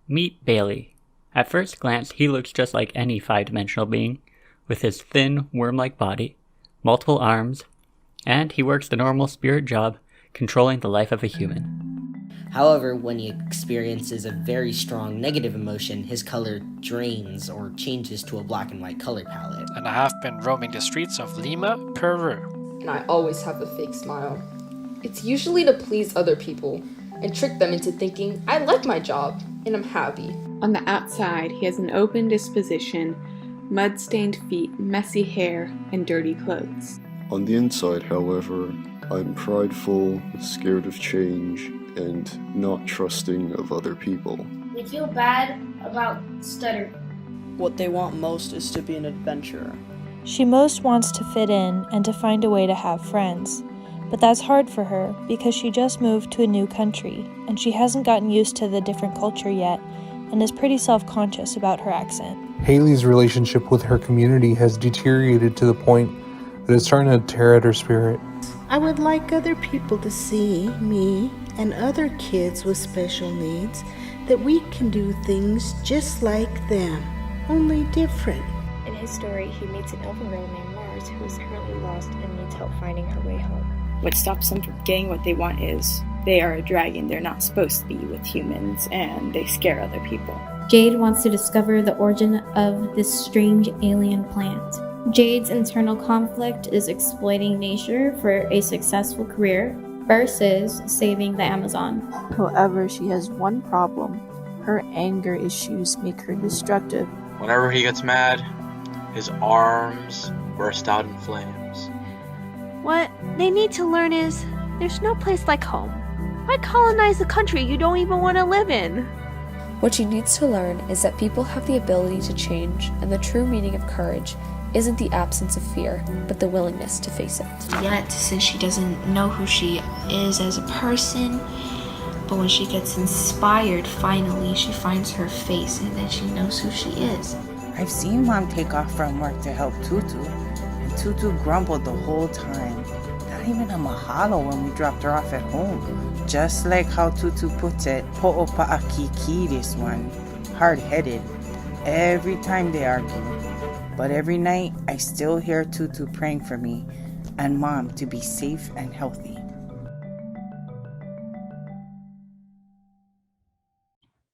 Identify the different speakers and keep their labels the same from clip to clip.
Speaker 1: Meet Bailey. At first glance, he looks just like any five-dimensional being, with his thin, worm-like body, multiple arms, and he works the normal spirit job, controlling the life of a human.
Speaker 2: However, when he experiences a very strong negative emotion, his color drains or changes to a black and white color palette.
Speaker 3: And I have been roaming the streets of Lima, Peru.
Speaker 4: And I always have a fake smile. It's usually to please other people and trick them into thinking I like my job and I'm happy.
Speaker 5: On the outside, he has an open disposition, mud-stained feet, messy hair, and dirty clothes.
Speaker 6: On the inside, however, I'm prideful, scared of change, and not trusting of other people.
Speaker 7: They feel bad about stutter.
Speaker 8: What they want most is to be an adventurer.
Speaker 9: She most wants to fit in and to find a way to have friends. But that's hard for her because she just moved to a new country and she hasn't gotten used to the different culture yet and is pretty self-conscious about her accent.
Speaker 10: Haley's relationship with her community has deteriorated to the point that it's starting to tear at her spirit.
Speaker 11: I would like other people to see me and other kids with special needs, that we can do things just like them, only different.
Speaker 12: In his story, he meets an elven girl named Mars who is currently lost and needs help finding her way home.
Speaker 13: What stops them from getting what they want is they are a dragon. They're not supposed to be with humans, and they scare other people.
Speaker 14: Jade wants to discover the origin of this strange alien plant. Jade's internal conflict is exploiting nature for a successful career versus saving the Amazon.
Speaker 15: However, she has one problem. Her anger issues make her destructive.
Speaker 16: Whenever he gets mad, his arms burst out in flames.
Speaker 17: What they need to learn is there's no place like home. Why colonize a country you don't even want to live in?
Speaker 18: What she needs to learn is that people have the ability to change, and the true meaning of courage isn't the absence of fear, but the willingness to face it.
Speaker 19: Yet, since she doesn't know who she is as a person, but when she gets inspired, finally, she finds her face and then she knows who she is.
Speaker 20: I've seen Mom take off from work to help Tutu, and Tutu grumbled the whole time. Not even a mahalo when we dropped her off at home. Just like how Tutu puts it, ho'opa'akiki this one, hard-headed, every time they argue. But every night, I still hear Tutu praying for me and Mom to be safe and healthy.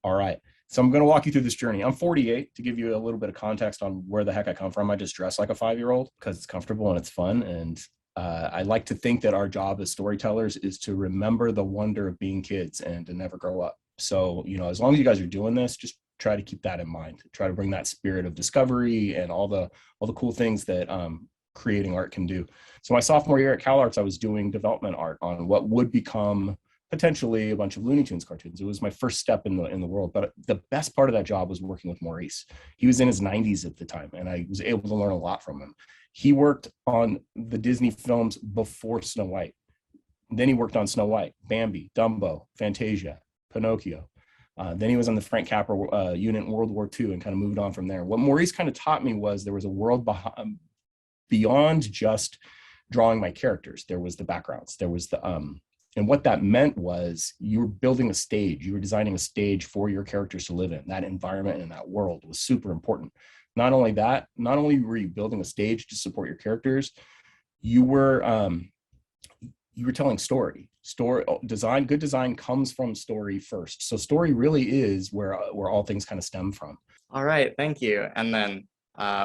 Speaker 5: All right. So I'm going to walk you through this journey. I'm 48. To give you a little bit of context on where the heck I come from, I just dress like a 5-year-old because it's comfortable and it's fun. And I like to think that our job as storytellers is to remember the wonder of being kids and to never grow up. So, as long as you guys are doing this, just try to keep that in mind. Try to bring that spirit of discovery and all the cool things that creating art can do. So my sophomore year at CalArts, I was doing development art on what would become potentially a bunch of Looney Tunes cartoons. It was my first step in the world, but the best part of that job was working with Maurice. He was in his 90s at the time, and I was able to learn a lot from him. He worked on the Disney films before Snow White. Then he worked on Snow White, Bambi, Dumbo, Fantasia, Pinocchio. Then he was on the Frank Capra unit in World War II and kind of moved on from there. What Maurice kind of taught me was there was a world beyond just drawing my characters. There was the backgrounds. There was the and what that meant was you were building a stage. You were designing a stage for your characters to live in. That environment and that world was super important. Not only were you building a stage to support your characters, you were telling story. Design, good design comes from story first. So story really is where all things kind of stem from.
Speaker 6: All right, thank you. And then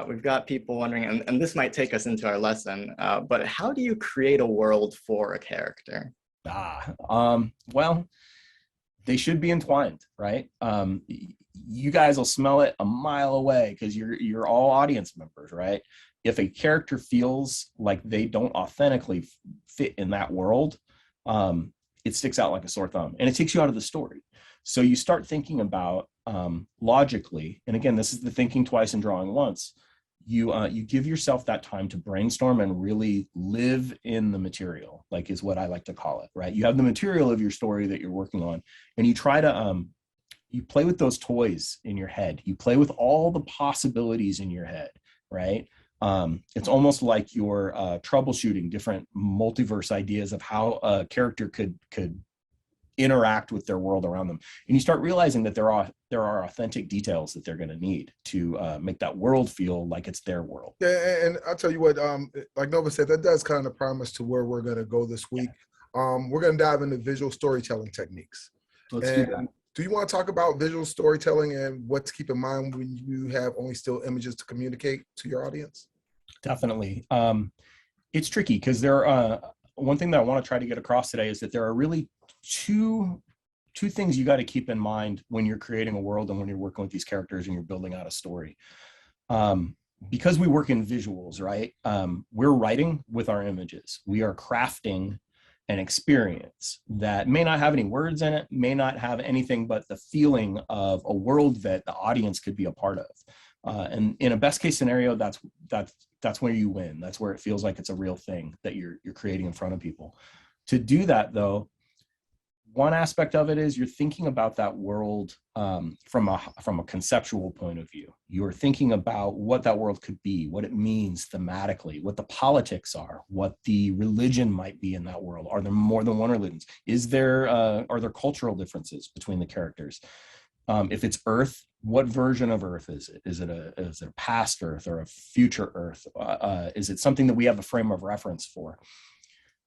Speaker 6: we've got people wondering, and this might take us into our lesson, but how do you create a world for a character?
Speaker 5: Well, they should be entwined, right? You guys will smell it a mile away because you're all audience members, right? If a character feels like they don't authentically fit in that world, it sticks out like a sore thumb and it takes you out of the story. So you start thinking about logically, and again, this is the thinking twice and drawing once. You give yourself that time to brainstorm and really live in the material, like is what I like to call it, right? You have the material of your story that you're working on, and you try to you play with those toys in your head. You play with all the possibilities in your head, right? It's almost like you're troubleshooting different multiverse ideas of how a character could interact with their world around them. And you start realizing that there are there are authentic details that they're going to need to make that world feel like it's their world.
Speaker 21: Yeah, and I'll tell you what, like Nova said, that does kind of prime us to where we're going to go this week. We're going to dive into visual storytelling techniques.
Speaker 5: Let's do that.
Speaker 21: Do you want to talk about visual storytelling and what to keep in mind when you have only still images to communicate to your audience?
Speaker 5: Definitely. It's tricky because one thing that I want to try to get across today is that there are really two things you got to keep in mind when you're creating a world and when you're working with these characters and you're building out a story. Because we work in visuals, right? We're writing with our images. We are crafting an experience that may not have any words in it, may not have anything but the feeling of a world that the audience could be a part of. And in a best case scenario, that's where you win. That's where it feels like it's a real thing that you're creating in front of people. To do that, though, one aspect of it is you're thinking about that world from a conceptual point of view. You're thinking about what that world could be, what it means thematically, what the politics are, what the religion might be in that world. Are there more than one religion? Are there cultural differences between the characters? If it's Earth, what version of Earth is it? Is it a past Earth or a future Earth? Is it something that we have a frame of reference for?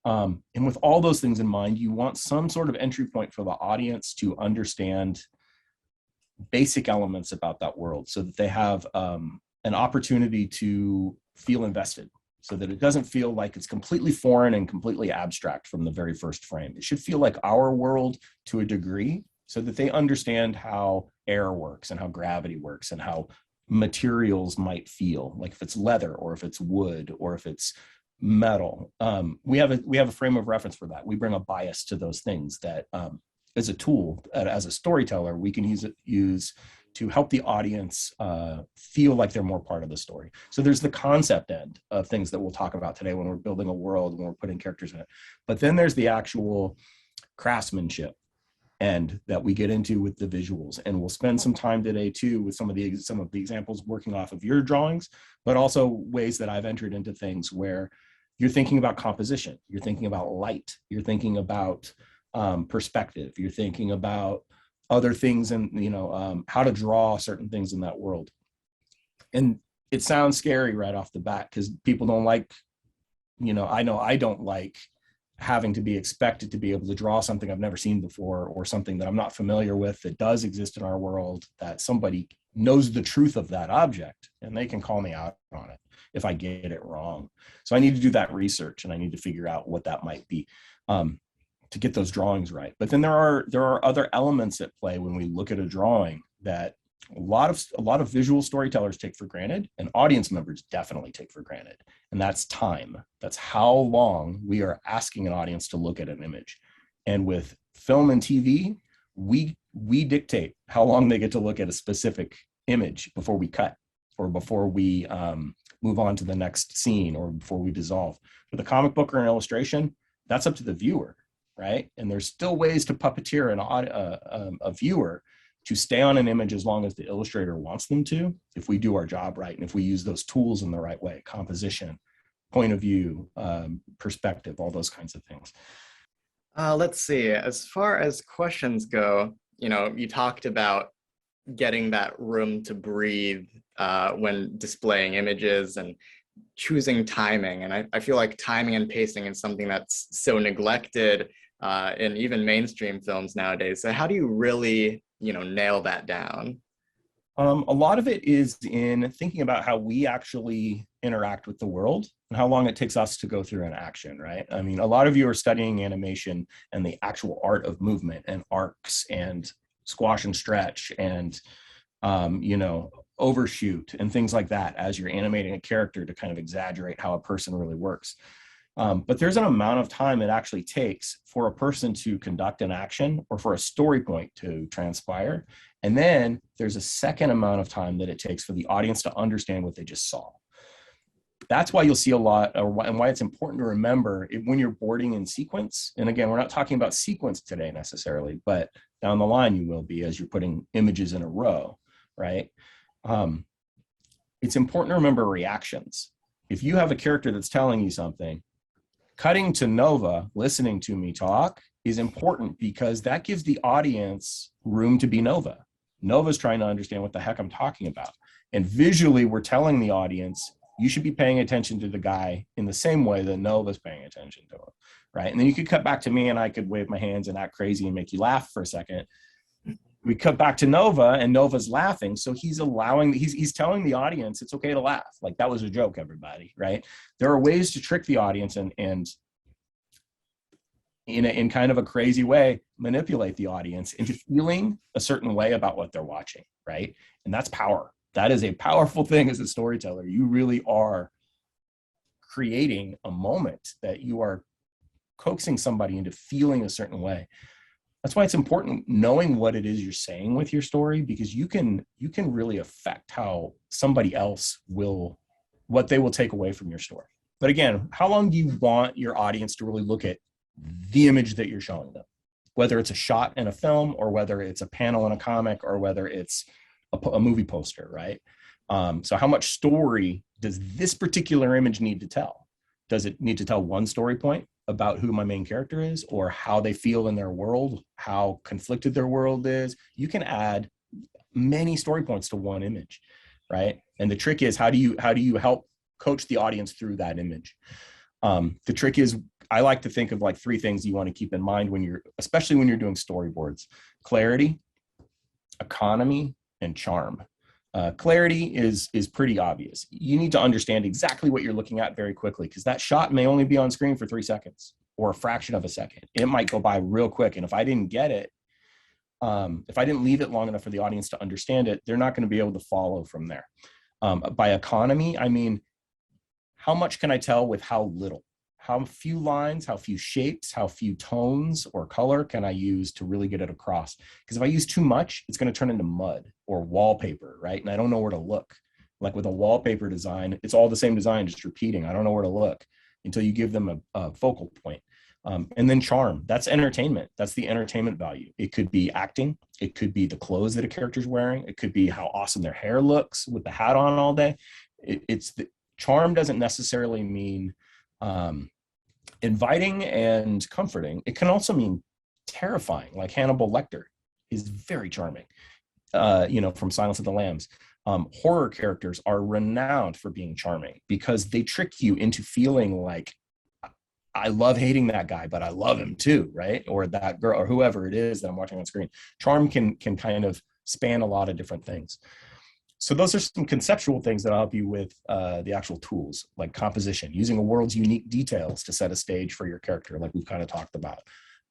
Speaker 5: And with all those things in mind, you want some sort of entry point for the audience to understand basic elements about that world so that they have an opportunity to feel invested, so that it doesn't feel like it's completely foreign and completely abstract from the very first frame. It should feel like our world to a degree so that they understand how air works and how gravity works and how materials might feel, like if it's leather or if it's wood or if it's metal. We have a frame of reference for that. We bring a bias to those things that as a tool, as a storyteller, we can use to help the audience feel like they're more part of the story. So there's the concept end of things that we'll talk about today when we're building a world, when we're putting characters in it. But then there's the actual craftsmanship end that we get into with the visuals, and we'll spend some time today too with some of the examples working off of your drawings, but also ways that I've entered into things where you're thinking about composition, you're thinking about light, you're thinking about perspective, you're thinking about other things, and how to draw certain things in that world. And it sounds scary right off the bat because people don't like, I know I don't like having to be expected to be able to draw something I've never seen before, or something that I'm not familiar with that does exist in our world, that somebody knows the truth of that object and they can call me out on it if I get it wrong. So I need to do that research, and I need to figure out what that might be to get those drawings right. But then there are other elements at play when we look at a drawing that a lot of visual storytellers take for granted, and audience members definitely take for granted. And that's time. That's how long we are asking an audience to look at an image. And with film and TV, we dictate how long they get to look at a specific image before we cut, or before we move on to the next scene, or before we dissolve. With a comic book or an illustration, that's up to the viewer, right? And there's still ways to puppeteer a viewer to stay on an image as long as the illustrator wants them to, if we do our job right, and if we use those tools in the right way: composition, point of view, perspective, all those kinds of things.
Speaker 6: Let's see. As far as questions go, you talked about getting that room to breathe when displaying images and choosing timing. And I feel like timing and pacing is something that's so neglected in even mainstream films nowadays. So how do you really, nail that down?
Speaker 5: A lot of it is in thinking about how we actually interact with the world and how long it takes us to go through an action, right? I mean, a lot of you are studying animation and the actual art of movement and arcs and squash and stretch and, overshoot and things like that as you're animating a character to kind of exaggerate how a person really works. But there's an amount of time it actually takes for a person to conduct an action or for a story point to transpire. And then there's a second amount of time that it takes for the audience to understand what they just saw. That's why you'll see a lot, and why it's important to remember when you're boarding in sequence. And again, we're not talking about sequence today necessarily, but down the line you will be as you're putting images in a row, right? It's important to remember reactions. If you have a character that's telling you something, cutting to Nova, listening to me talk, is important because that gives the audience room to be Nova. Nova's trying to understand what the heck I'm talking about. And visually, we're telling the audience, you should be paying attention to the guy in the same way that Nova's paying attention to him, right? And then you could cut back to me and I could wave my hands and act crazy and make you laugh for a second. We cut back to Nova and Nova's laughing. So he's telling the audience it's okay to laugh. Like, that was a joke, everybody, right? There are ways to trick the audience and in kind of a crazy way, manipulate the audience into feeling a certain way about what they're watching, right? And that's power. That is a powerful thing as a storyteller. You really are creating a moment that you are coaxing somebody into feeling a certain way. That's why it's important knowing what it is you're saying with your story, because you can really affect how somebody else what they will take away from your story. But again, how long do you want your audience to really look at the image that you're showing them? Whether it's a shot in a film, or whether it's a panel in a comic, or whether it's a movie poster, right? So how much story does this particular image need to tell? Does it need to tell one story point about who my main character is, or how they feel in their world, how conflicted their world is? You can add many story points to one image, right? And the trick is, how do you help coach the audience through that image? The trick is, I like to think of like 3 things you want to keep in mind especially when you're doing storyboards: clarity, economy, and charm. Clarity is pretty obvious. You need to understand exactly what you're looking at very quickly, because that shot may only be on screen for 3 seconds or a fraction of a second. It might go by real quick. And if I didn't get it, if I didn't leave it long enough for the audience to understand it, they're not going to be able to follow from there. By economy, I mean, how much can I tell with how little? How few lines, how few shapes, how few tones or color can I use to really get it across? Because if I use too much, it's going to turn into mud or wallpaper, right? And I don't know where to look. Like with a wallpaper design, it's all the same design, just repeating. I don't know where to look until you give them a focal point. And then charm, that's entertainment. That's the entertainment value. It could be acting. It could be the clothes that a character's wearing. It could be how awesome their hair looks with the hat on all day. Charm doesn't necessarily mean inviting and comforting. It can also mean terrifying, like Hannibal Lecter is very charming, from Silence of the Lambs. Horror characters are renowned for being charming because they trick you into feeling like, I love hating that guy, but I love him too, right? Or that girl, or whoever it is that I'm watching on screen. Charm can kind of span a lot of different things. So those are some conceptual things that I'll help you with the actual tools, like composition, using a world's unique details to set a stage for your character, like we've kind of talked about.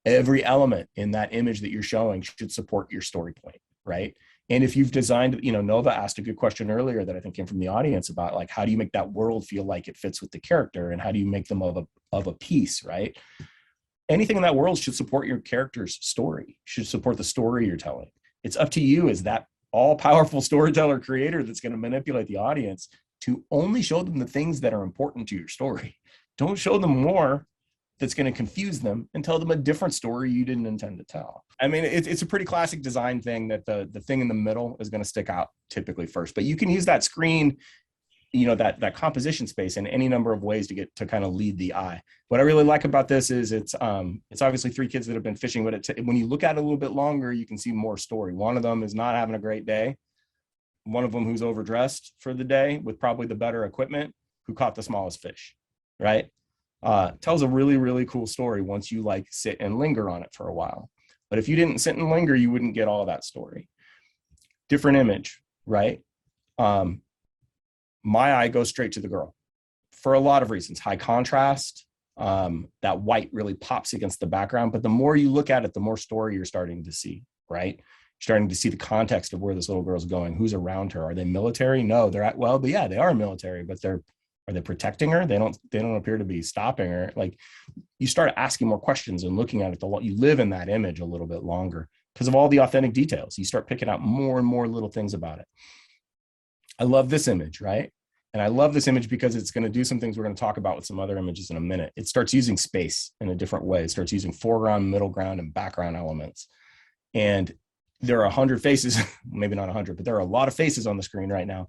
Speaker 5: Every element in that image that you're showing should support your story point, right? And if you've designed, Nova asked a good question earlier that I think came from the audience about, like, how do you make that world feel like it fits with the character, and how do you make them of a piece, right? Anything in that world should support your character's story, should support the story you're telling. It's up to you as that all-powerful storyteller creator that's going to manipulate the audience to only show them the things that are important to your story. Don't show them more that's going to confuse them and tell them a different story you didn't intend to tell. I mean, it's a pretty classic design thing that the thing in the middle is going to stick out typically first, but you can use that screen, that composition space in any number of ways to get to kind of lead the eye. What I really like about this is it's obviously 3 kids that have been fishing, but when you look at it a little bit longer, you can see more story. One of them is not having a great day. One of them who's overdressed for the day with probably the better equipment, who caught the smallest fish, right? Tells a really, really cool story once you sit and linger on it for a while. But if you didn't sit and linger, you wouldn't get all that story. Different image, right? My eye goes straight to the girl for a lot of reasons. High contrast, that white really pops against the background. But the more you look at it, the more story you're starting to see, right? You're starting to see the context of where this little girl's going, who's around her. Are they military? No, yeah, they are military, but are they protecting her? They don't appear to be stopping her. Like, you start asking more questions and looking at it, you live in that image a little bit longer because of all the authentic details. You start picking out more and more little things about it. I love this image, right? And I love this image because it's going to do some things we're going to talk about with some other images in a minute. It starts using space in a different way. It starts using foreground, middle ground, and background elements. And there are 100 faces, maybe not 100, but there are a lot of faces on the screen right now.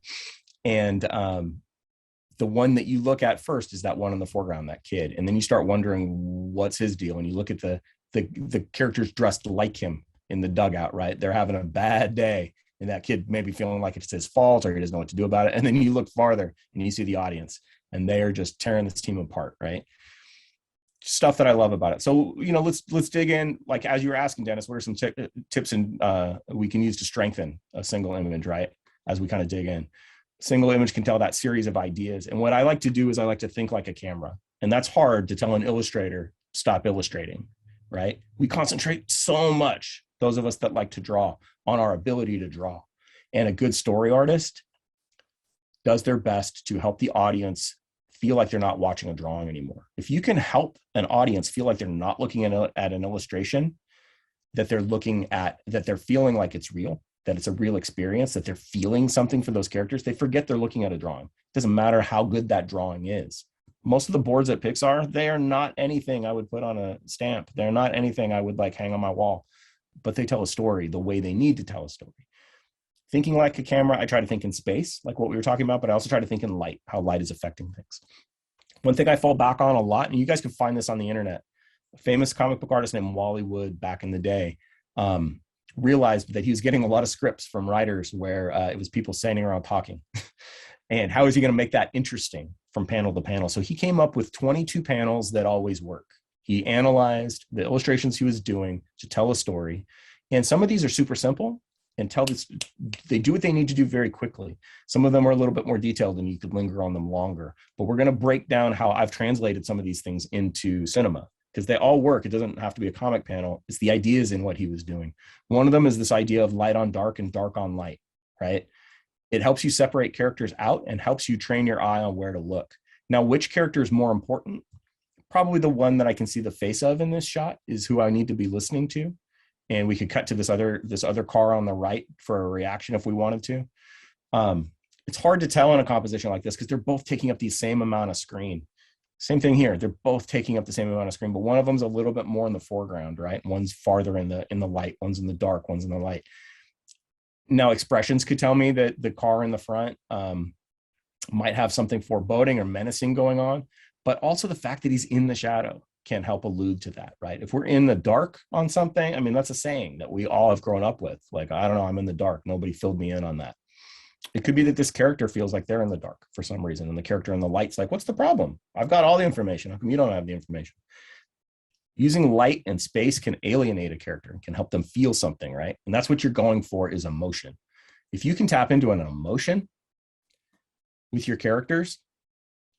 Speaker 5: And the one that you look at first is that one in the foreground, that kid. And then you start wondering, what's his deal? And you look at the characters dressed like him in the dugout, right? They're having a bad day. And that kid may be feeling like it's his fault or he doesn't know what to do about it. And then you look farther and you see the audience and they are just tearing this team apart, right? Stuff that I love about it. So, let's dig in. Like, as you were asking, Dennis, what are some tips and we can use to strengthen a single image, right? As we kind of dig in. Single image can tell that series of ideas. And what I like to do is I like to think like a camera. And that's hard to tell an illustrator, stop illustrating, right? We concentrate so much, those of us that like to draw, on our ability to draw. And a good story artist does their best to help the audience feel like they're not watching a drawing anymore. If you can help an audience feel like they're not looking at an illustration, that they're feeling like it's real, that it's a real experience, that they're feeling something for those characters, they forget they're looking at a drawing. It doesn't matter how good that drawing is. Most of the boards at Pixar, they are not anything I would put on a stamp. They're not anything I would like hang on my wall, but they tell a story the way they need to tell a story. Thinking like a camera, I try to think in space, like what we were talking about, but I also try to think in light, how light is affecting things. One thing I fall back on a lot, and you guys can find this on the internet, a famous comic book artist named Wally Wood back in the day realized that he was getting a lot of scripts from writers where it was people standing around talking. And how is he going to make that interesting from panel to panel? So he came up with 22 panels that always work. He analyzed the illustrations he was doing to tell a story. And some of these are super simple and they do what they need to do very quickly. Some of them are a little bit more detailed and you could linger on them longer. But we're going to break down how I've translated some of these things into cinema, because they all work. It doesn't have to be a comic panel. It's the ideas in what he was doing. One of them is this idea of light on dark and dark on light, right? It helps you separate characters out and helps you train your eye on where to look. Now, which character is more important? Probably the one that I can see the face of in this shot is who I need to be listening to. And we could cut to this other car on the right for a reaction if we wanted to. It's hard to tell in a composition like this because they're both taking up the same amount of screen. Same thing here. They're both taking up the same amount of screen, but one of them's a little bit more in the foreground, right? One's farther in the light, one's in the dark, one's in the light. Now, expressions could tell me that the car in the front might have something foreboding or menacing going on, but also the fact that he's in the shadow can help allude to that, right? If we're in the dark on something, I mean, that's a saying that we all have grown up with. Like, I don't know, I'm in the dark. Nobody filled me in on that. It could be that this character feels like they're in the dark for some reason, and the character in the light's like, what's the problem? I've got all the information. How come you don't have the information? Using light and space can alienate a character and can help them feel something, right? And that's what you're going for, is emotion. If you can tap into an emotion with your characters,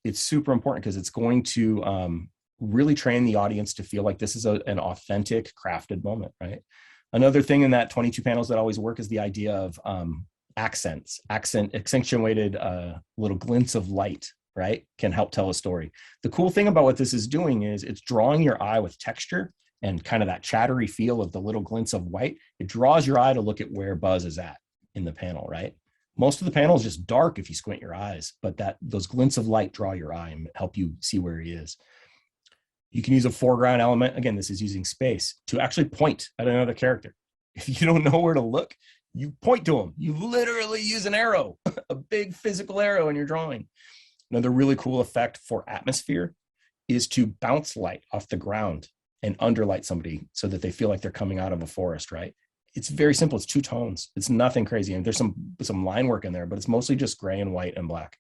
Speaker 5: it's super important because it's going to really train the audience to feel like this is an authentic, crafted moment, right? Another thing in that 22 panels that always work is the idea of accentuated little glints of light, right? Can help tell a story. The cool thing about what this is doing is it's drawing your eye with texture and kind of that chattery feel of the little glints of white. It draws your eye to look at where Buzz is at in the panel, right? Most of the panel is just dark if you squint your eyes, but those glints of light draw your eye and help you see where he is. You can use a foreground element. Again, this is using space to actually point at another character. If you don't know where to look, you point to them. You literally use an arrow, a big physical arrow in your drawing. Another really cool effect for atmosphere is to bounce light off the ground and underlight somebody so that they feel like they're coming out of a forest, right? It's very simple. It's two tones. It's nothing crazy. And there's some line work in there, but it's mostly just gray and white and black.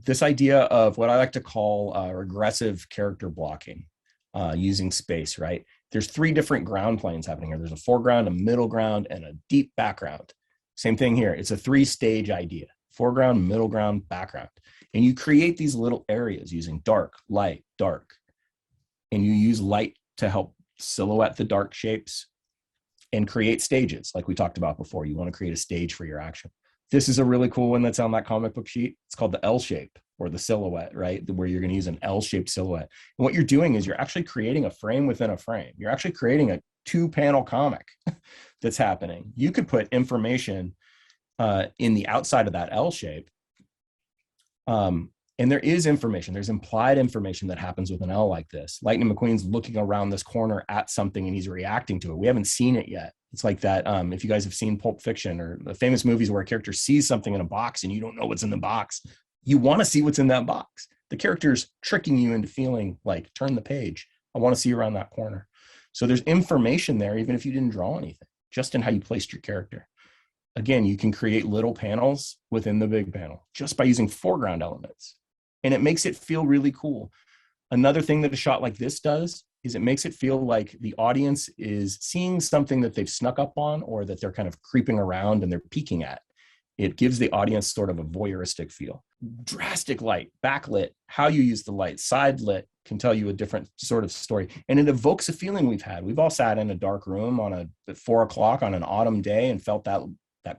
Speaker 5: This idea of what I like to call regressive character blocking using space, right? There's 3 different ground planes happening here. There's a foreground, a middle ground, and a deep background. Same thing here. It's a 3-stage idea: foreground, middle ground, background. And you create these little areas using dark, light, dark. And you use light to help silhouette the dark shapes and create stages like we talked about before. You want to create a stage for your action. This is a really cool one that's on that comic book sheet. It's called the L shape, or the silhouette, right? Where you're going to use an L-shaped silhouette. And what you're doing is you're actually creating a frame within a frame. You're actually creating a 2-panel comic that's happening. You could put information in the outside of that L shape. And there is information. There's implied information that happens with an L like this. Lightning McQueen's looking around this corner at something and he's reacting to it. We haven't seen it yet. It's like that. If you guys have seen Pulp Fiction or the famous movies where a character sees something in a box and you don't know what's in the box, you want to see what's in that box. The character's tricking you into feeling like, turn the page. I want to see around that corner. So there's information there, even if you didn't draw anything. just in how you placed your character. Again, you can create little panels within the big panel just by using foreground elements. And it makes it feel really cool. Another thing that a shot like this does is it makes it feel like the audience is seeing something that they've snuck up on or that they're kind of creeping around and they're peeking at. It gives the audience sort of a voyeuristic feel. Drastic light, backlit, how you use the light, side lit can tell you a different sort of story. And it evokes a feeling we've had. We've all sat in a dark room at 4 o'clock on an autumn day and felt that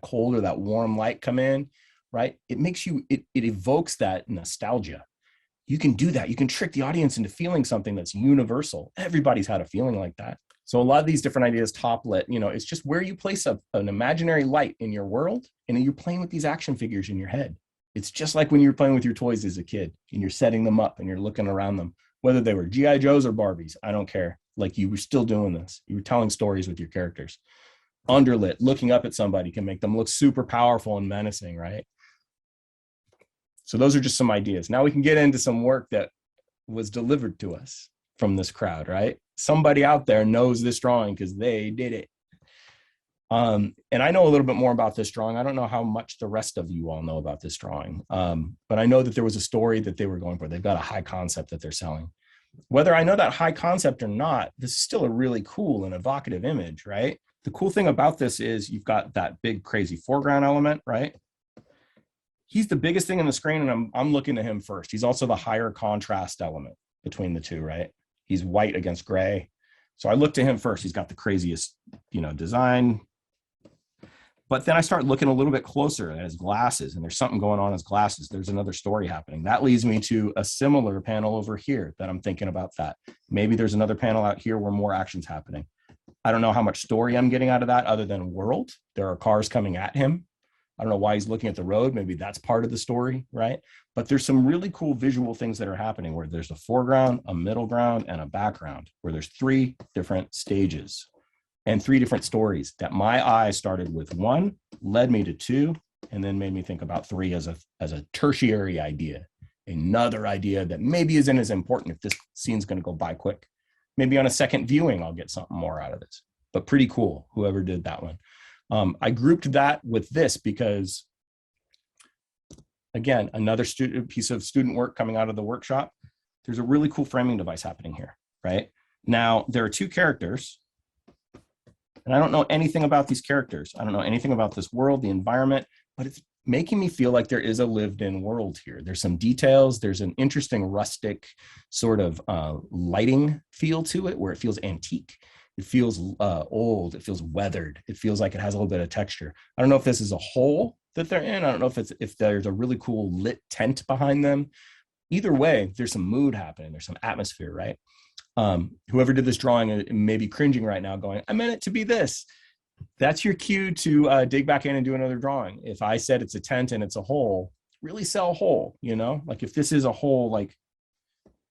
Speaker 5: cold or that warm light come in, right? It makes you, it evokes that nostalgia. You can do that. You can trick the audience into feeling something that's universal. Everybody's had a feeling like that. So a lot of these different ideas, top lit, it's just where you place an imaginary light in your world, and you're playing with these action figures in your head. It's just like when you were playing with your toys as a kid and you're setting them up and you're looking around them, whether they were G.I. Joes or Barbies, I don't care. Like, you were still doing this. You were telling stories with your characters. Underlit, looking up at somebody can make them look super powerful and menacing, right? So those are just some ideas. Now we can get into some work that was delivered to us from this crowd, right? Somebody out there knows this drawing because they did it. And I know a little bit more about this drawing. I don't know how much the rest of you all know about this drawing, but I know that there was a story that they were going for. They've got a high concept that they're selling. Whether I know that high concept or not, this is still a really cool and evocative image, right? The cool thing about this is you've got that big crazy foreground element, right? He's the biggest thing on the screen, and I'm looking at him first. He's also the higher contrast element between the two, right? He's white against gray. So I look to him first. He's got the craziest, design. But then I start looking a little bit closer at his glasses, and there's something going on in his glasses. There's another story happening. That leads me to a similar panel over here that I'm thinking about that. Maybe there's another panel out here where more action's happening. I don't know how much story I'm getting out of that other than world. There are cars coming at him. I don't know why he's looking at the road. Maybe that's part of the story, right? But there's some really cool visual things that are happening where there's a foreground, a middle ground, and a background, where there's 3 different stages and 3 different stories that my eye started with 1, led me to 2, and then made me think about 3 as a tertiary idea, another idea that maybe isn't as important if this scene's going to go by quick. Maybe on a second viewing, I'll get something more out of this, but pretty cool, whoever did that one. I grouped that with this because, again, another piece of student work coming out of the workshop. There's a really cool framing device happening here, right? Now, there are 2 characters, and I don't know anything about these characters. I don't know anything about this world, the environment, but it's making me feel like there is a lived-in world here. There's some details. There's an interesting rustic sort of lighting feel to it where it feels antique. It feels old. It feels weathered. It feels like it has a little bit of texture. I don't know if this is a hole that they're in. I don't know if there's a really cool lit tent behind them. Either way, there's some mood happening. There's some atmosphere, right? Whoever did this drawing may be cringing right now going, I meant it to be this. That's your cue to dig back in and do another drawing. If I said it's a tent and it's a hole, really sell hole, Like if this is a hole, like,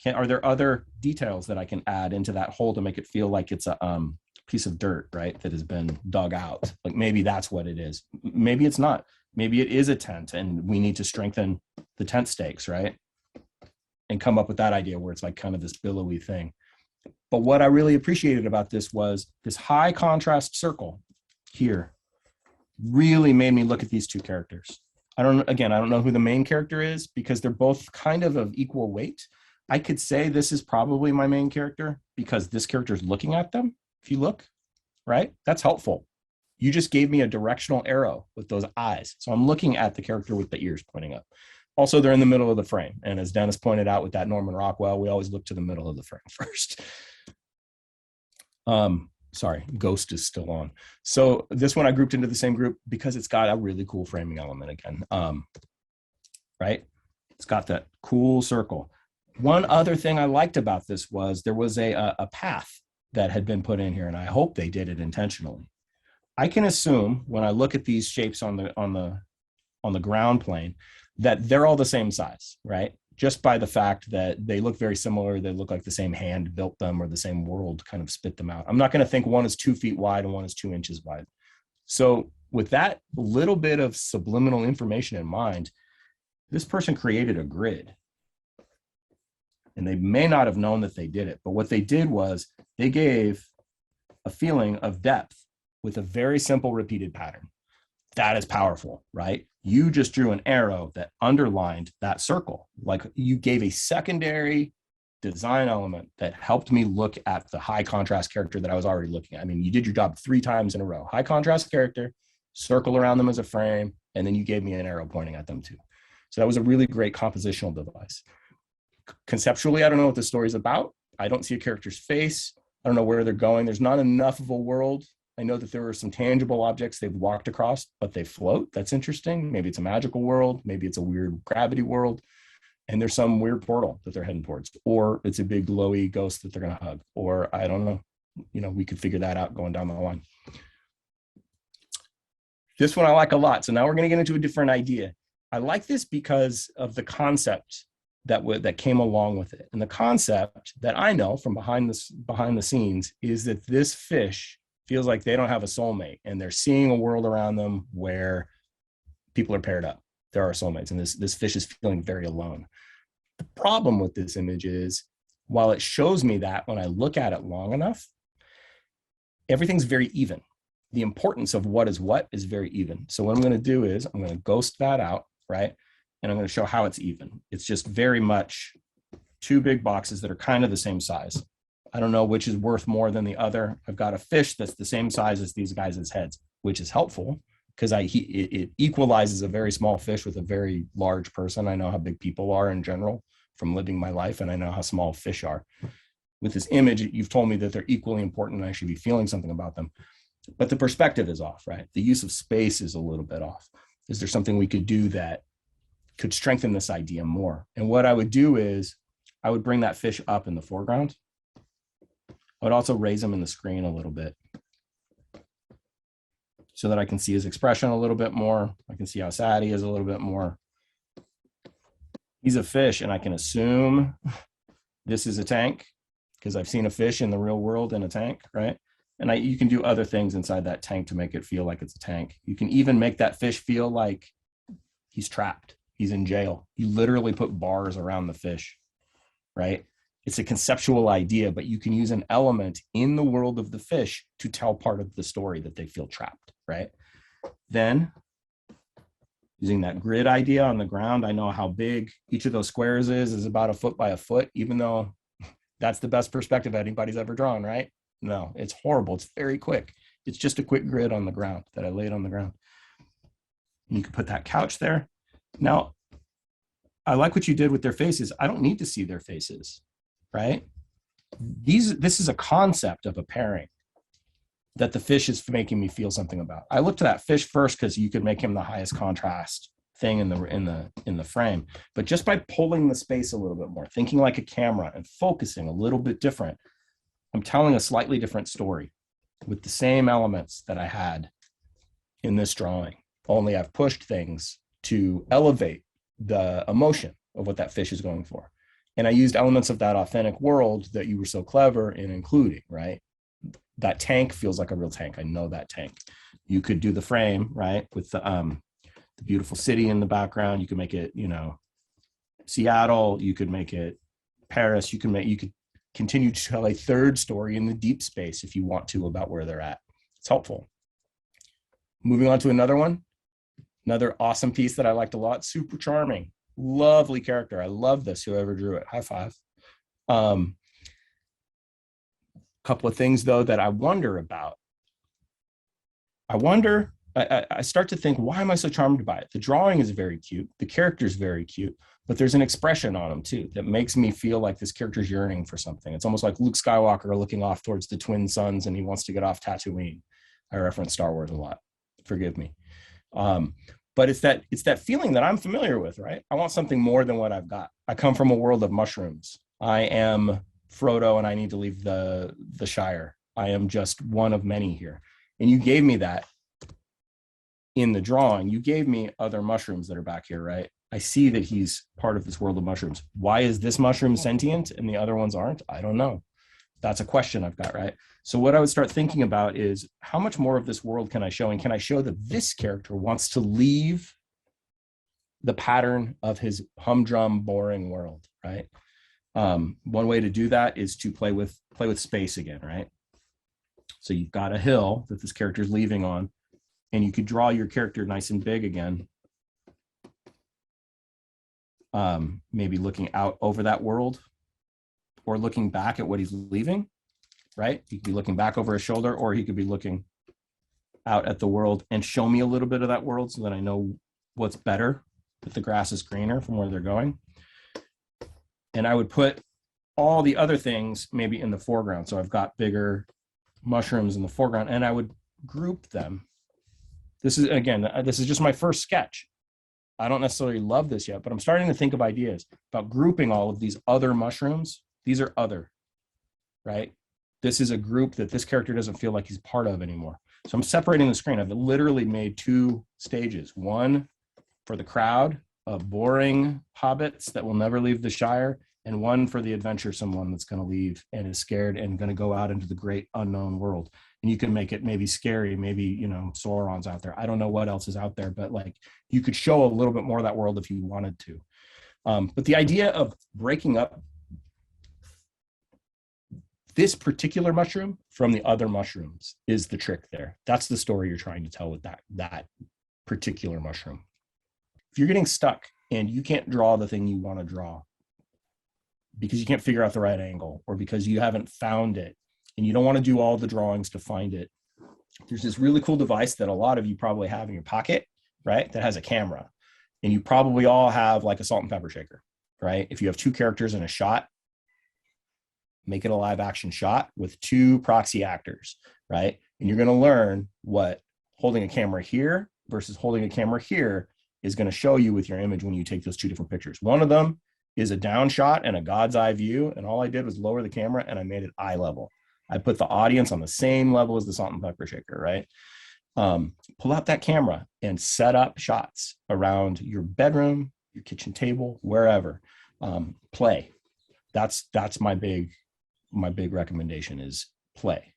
Speaker 5: are there other details that I can add into that hole to make it feel like it's a piece of dirt, right, that has been dug out? Like maybe that's what it is. Maybe it's not. Maybe it is a tent and we need to strengthen the tent stakes, right? And come up with that idea where it's like kind of this billowy thing. But what I really appreciated about this was this high contrast circle here really made me look at these 2 characters. I don't know who the main character is because they're both kind of equal weight. I could say this is probably my main character because this character is looking at them. If you look, right? That's helpful. You just gave me a directional arrow with those eyes. So I'm looking at the character with the ears pointing up. Also, they're in the middle of the frame. And as Dennis pointed out with that Norman Rockwell, we always look to the middle of the frame first. Sorry, Ghost is still on. So this one I grouped into the same group because it's got a really cool framing element again, right? It's got that cool circle. One other thing I liked about this was there was a path that had been put in here, and I hope they did it intentionally. I can assume when I look at these shapes on the ground plane that they're all the same size, right? Just by the fact that they look very similar, they look like the same hand built them or the same world kind of spit them out. I'm not going to think one is 2 feet wide and one is 2 inches wide. So with that little bit of subliminal information in mind, this person created a grid. And they may not have known that they did it, but what they did was they gave a feeling of depth with a very simple repeated pattern. That is powerful, right? You just drew an arrow that underlined that circle. Like you gave a secondary design element that helped me look at the high contrast character that I was already looking at. I mean, you did your job 3 times in a row. High contrast character, circle around them as a frame, and then you gave me an arrow pointing at them too. So that was a really great compositional device. Conceptually, I don't know what the story's about. I don't see a character's face. I don't know where they're going. There's not enough of a world. I know that there are some tangible objects they've walked across, but they float. That's interesting. Maybe it's a magical world. Maybe it's a weird gravity world. And there's some weird portal that they're heading towards. Or it's a big glowy ghost that they're going to hug. Or I don't know. You know, we could figure that out going down the line. This one I like a lot. So now we're going to get into a different idea. I like this because of the concept that came along with it. And the concept that I know from behind the scenes is that this fish feels like they don't have a soulmate, and they're seeing a world around them where people are paired up. There are soulmates, and this fish is feeling very alone. The problem with this image is, while it shows me that when I look at it long enough, everything's very even. The importance of what is very even. So what I'm going to do is I'm going to ghost that out, right? And I'm going to show how it's even. It's just very much 2 big boxes that are kind of the same size. I don't know which is worth more than the other. I've got a fish that's the same size as these guys' heads, which is helpful because it equalizes a very small fish with a very large person. I know how big people are in general from living my life, and I know how small fish are. With this image, you've told me that they're equally important and I should be feeling something about them. But the perspective is off, right? The use of space is a little bit off. Is there something we could do that could strengthen this idea more? And what I would do is I would bring that fish up in the foreground. I would also raise him in the screen a little bit so that I can see his expression a little bit more. I can see how sad he is a little bit more. He's a fish, and I can assume this is a tank because I've seen a fish in the real world in a tank, right? And you can do other things inside that tank to make it feel like it's a tank. You can even make that fish feel like he's trapped. He's in jail. You literally put bars around the fish, right? It's a conceptual idea, but you can use an element in the world of the fish to tell part of the story that they feel trapped, right? Then, using that grid idea on the ground, I know how big each of those squares is about 1 foot by 1 foot, even though that's the best perspective anybody's ever drawn, right? No, it's horrible. It's very quick. It's just a quick grid on the ground that I laid on the ground. You can put that couch there. Now, I like what you did with their faces. I don't need to see their faces, right? This is a concept of a pairing that the fish is making me feel something about. I looked at that fish first because you could make him the highest contrast thing in the frame. But just by pulling the space a little bit more, thinking like a camera and focusing a little bit different, I'm telling a slightly different story with the same elements that I had in this drawing. Only I've pushed things to elevate the emotion of what that fish is going for. And I used elements of that authentic world that you were so clever in including, right? That tank feels like a real tank. I know that tank. You could do the frame, right? With the beautiful city in the background. You could make it, Seattle. You could make it Paris. You could continue to tell a third story in the deep space if you want to about where they're at. It's helpful. Moving on to another one. Another awesome piece that I liked a lot. Super charming. Lovely character. I love this, whoever drew it. High five. Couple of things, though, that I wonder about. I start to think, why am I so charmed by it? The drawing is very cute. The character is very cute. But there's an expression on him, too, that makes me feel like this character's yearning for something. It's almost like Luke Skywalker looking off towards the twin suns, and he wants to get off Tatooine. I reference Star Wars a lot. Forgive me. But it's that feeling that I'm familiar with, right? I want something more than what I've got. I come from a world of mushrooms. I am Frodo and I need to leave the Shire. I am just one of many here. And you gave me that in the drawing. You gave me other mushrooms that are back here, right? I see that he's part of this world of mushrooms. Why is this mushroom sentient and the other ones aren't? I don't know. That's a question I've got, right? So what I would start thinking about is how much more of this world can I show? And can I show that this character wants to leave the pattern of his humdrum, boring world, right? One way to do that is to play with space again, right? So you've got a hill that this character is leaving on, and you could draw your character nice and big again. Maybe looking out over that world or looking back at what he's leaving, right? He could be looking back over his shoulder, or he could be looking out at the world and show me a little bit of that world so that I know what's better, if the grass is greener from where they're going. And I would put all the other things maybe in the foreground. So I've got bigger mushrooms in the foreground, and I would group them. This is just my first sketch. I don't necessarily love this yet, but I'm starting to think of ideas about grouping all of these other mushrooms. These are other, right? This is a group that this character doesn't feel like he's part of anymore. So I'm separating the screen. I've literally made 2 stages. One for the crowd of boring hobbits that will never leave the Shire, and one for the adventuresome one that's going to leave and is scared and going to go out into the great unknown world. And you can make it maybe scary, maybe, Sauron's out there. I don't know what else is out there, but like you could show a little bit more of that world if you wanted to. But the idea of breaking up this particular mushroom from the other mushrooms is the trick there. That's the story you're trying to tell with that particular mushroom. If you're getting stuck and you can't draw the thing you want to draw because you can't figure out the right angle, or because you haven't found it and you don't want to do all the drawings to find it, there's this really cool device that a lot of you probably have in your pocket, right? That has a camera. And you probably all have like a salt and pepper shaker, right? If you have 2 characters in a shot, make it a live action shot with 2 proxy actors, right? And you're going to learn what holding a camera here versus holding a camera here is going to show you with your image when you take those 2 different pictures. One of them is a down shot and a God's eye view. And all I did was lower the camera and I made it eye level. I put the audience on the same level as the salt and pepper shaker, right? Pull out that camera and set up shots around your bedroom, your kitchen table, wherever. Play. That's my big recommendation is play.